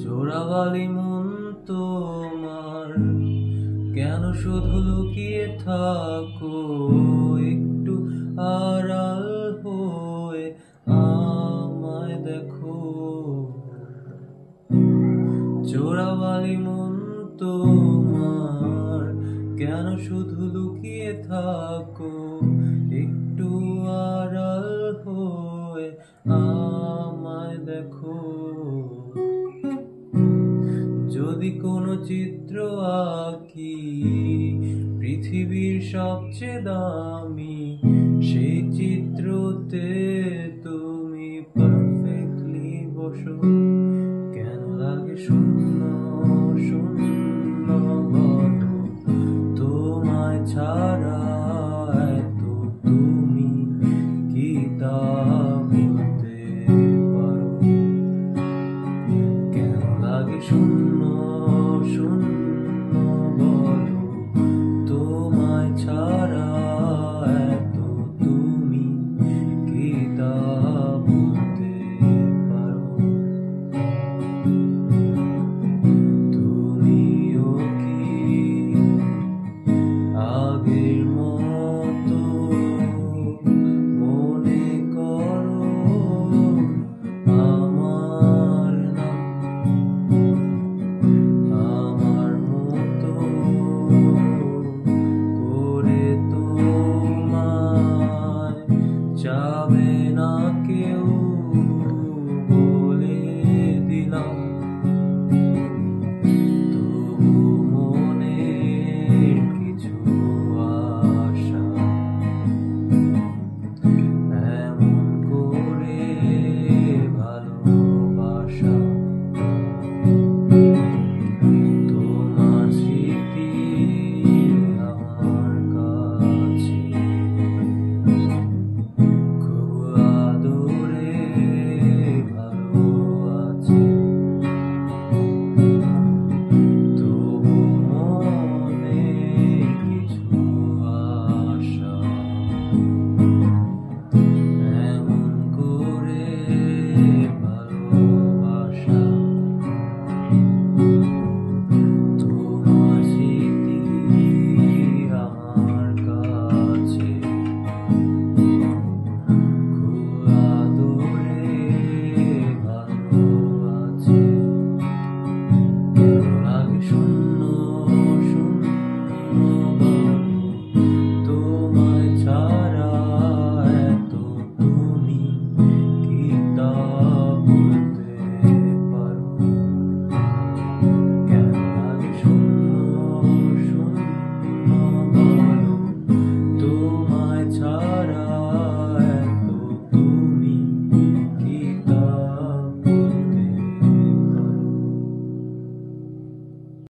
চোরাবালি মন তোমার, কেন শুধু লুকিয়ে থাকো? একটু আড়াল হয়ে আমায় দেখো। চোরাবালি মন তোমার, কেন শুধু লুকিয়ে থাকো? একটু আড়াল হয়ে আমায় দেখো। যদি কোনো চিত্র আঁকি পৃথিবীর সবচেয়ে দামি, সেই চিত্রতে তুমি পারফেক্টলি বসো। কেন লাগে শূন্য শূন্য বলো, তোমায় ছাড়া এত তুমি কি তা বলতে পারো? কেন লাগে শূন্য